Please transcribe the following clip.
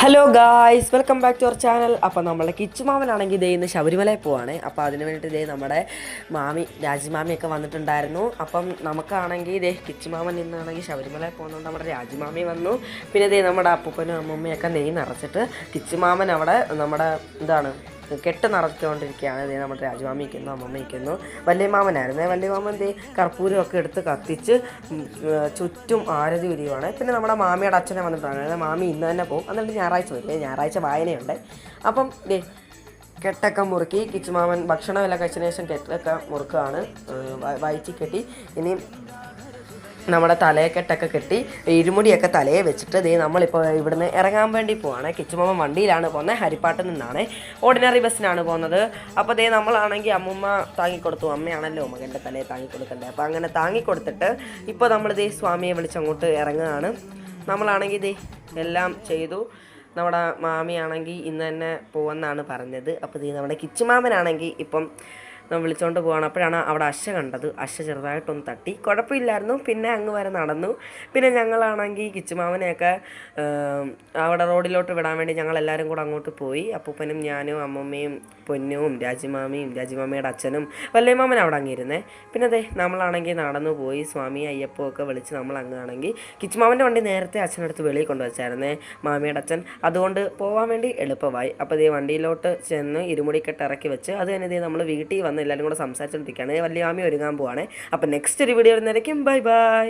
Hello guys, welcome back to our channel. അപ്പോൾ നമ്മുടെ കിച്ചുമാമനാണെങ്കിൽ ഇതേ ഇന്ന് ശബരിമലയിൽ പോവാണ്. അപ്പോൾ അതിന് വേണ്ടിയിട്ട് ഇതേ നമ്മുടെ രാജിമാമിയൊക്കെ വന്നിട്ടുണ്ടായിരുന്നു. അപ്പം നമുക്കാണെങ്കിൽ ഇതേ കിച്ചുമാമൻ ഇന്നാണെങ്കിൽ ശബരിമലയിൽ പോകുന്നതുകൊണ്ട് നമ്മുടെ രാജിമാമി വന്നു. പിന്നെ ഇതേ നമ്മുടെ അപ്പൂപ്പനും അമ്മൂമ്മയൊക്കെ നെയ്യ് നിറച്ചിട്ട് കിച്ചുമാമൻ അവിടെ നമ്മുടെ കെട്ട് നിറച്ചുകൊണ്ടിരിക്കുകയാണ്. ഇതേ നമ്മുടെ രാജമാമി ഇരിക്കുന്നു, അമ്മമ്മ ഇരിക്കുന്നു. വലിയ മാമനായിരുന്നേ. വലിയ മാമൻ ദേ കർപ്പൂരമൊക്കെ എടുത്ത് കത്തിച്ച് ചുറ്റും ആരതി ഉരിയുവാണ്. പിന്നെ നമ്മുടെ മാമിയുടെ അച്ഛനെ വന്നിട്ടാണ്. മാമി ഇന്ന് തന്നെ പോകും, എന്നിട്ട് ഞായറാഴ്ച വരും. ഞായറാഴ്ച വായനയുണ്ട്. അപ്പം ദേ കെട്ടൊക്കെ മുറുക്കി കിച്ചുമാമൻ ഭക്ഷണമെല്ലാം കഴിച്ചതിന് ശേഷം കെട്ടൊക്കെ മുറുക്കുകയാണ്. വയറ്റി കെട്ടി ഇനി നമ്മുടെ തലയെക്കെട്ടൊക്കെ കെട്ടി ഇരുമുടിയൊക്കെ തലയെ വെച്ചിട്ട് ദേ നമ്മളിപ്പോൾ ഇവിടുന്ന് ഇറങ്ങാൻ വേണ്ടി പോവാണ്. കിച്ചുമാമൻ വണ്ടിയിലാണ് പോകുന്നത്. ഹരിപ്പാട്ടിൽ നിന്നാണ്, ഓർഡിനറി ബസ്സിനാണ് പോകുന്നത്. അപ്പോൾ ദേ നമ്മളാണെങ്കിൽ അമ്മൂമ്മ താങ്ങിക്കൊടുത്തു. അമ്മയാണല്ലോ മകൻ്റെ തലയെ താങ്ങിക്കൊടുക്കണ്ടേ. അപ്പോൾ അങ്ങനെ താങ്ങിക്കൊടുത്തിട്ട് ഇപ്പോൾ നമ്മൾ ദേ സ്വാമിയെ വിളിച്ചങ്ങോട്ട് ഇറങ്ങുകയാണ്. നമ്മളാണെങ്കിൽ ദേ എല്ലാം ചെയ്തു. നമ്മുടെ മാമിയാണെങ്കിൽ ഇന്ന് തന്നെ പോകുമെന്നാണ് പറഞ്ഞത്. അപ്പോൾ ദേ നമ്മുടെ കിച്ചുമാമനാണെങ്കിൽ ഇപ്പം വിളിച്ചുകൊണ്ട് പോവാണ്. അപ്പോഴാണ് അവിടെ അശ കണ്ടത്. അശ ചെറുതായിട്ടൊന്ന് തട്ടി, കുഴപ്പമില്ലായിരുന്നു. പിന്നെ അങ്ങ് വരെ നടന്നു. പിന്നെ ഞങ്ങളാണെങ്കിൽ കിച്ചുമാമനെയൊക്കെ അവിടെ റോഡിലോട്ട് വിടാൻ വേണ്ടി ഞങ്ങളെല്ലാവരും കൂടെ അങ്ങോട്ട് പോയി. അപ്പൂപ്പനും ഞാനും അമ്മമ്മയും പൊന്നും രാജിമാമയുടെ അച്ഛനും വല്യമാമൻ അവിടെ അങ്ങിരുന്നേ. പിന്നെ അതെ നമ്മളാണെങ്കിൽ നടന്നു പോയി. സ്വാമി അയ്യപ്പോ ഒക്കെ വിളിച്ച് നമ്മൾ അങ്ങാണെങ്കിൽ കിച്ചുമാമൻ്റെ വണ്ടി നേരത്തെ അച്ഛനടുത്ത് വെളിയിൽ കൊണ്ടുവച്ചായിരുന്നേ മാമിയുടെ അച്ഛൻ. അതുകൊണ്ട് പോകാൻ വേണ്ടി എളുപ്പമായി. അപ്പോൾ ഇതേ വണ്ടിയിലോട്ട് ചെന്ന് ഇരുമുടിക്കെട്ട് ഇറക്കി വെച്ച് അത് തന്നെ ഇതേ നമ്മൾ വീട്ടിൽ വന്ന് എല്ലാവരും കൂടെ സംസാരിച്ചുകൊണ്ടിരിക്കുകയാണ്. വലിയ മാമി ഒരുങ്ങാൻ പോവാണ്. അപ്പോൾ നെക്സ്റ്റ് ഒരു വീഡിയോ വരുന്നതായിരിക്കും. Bye bye.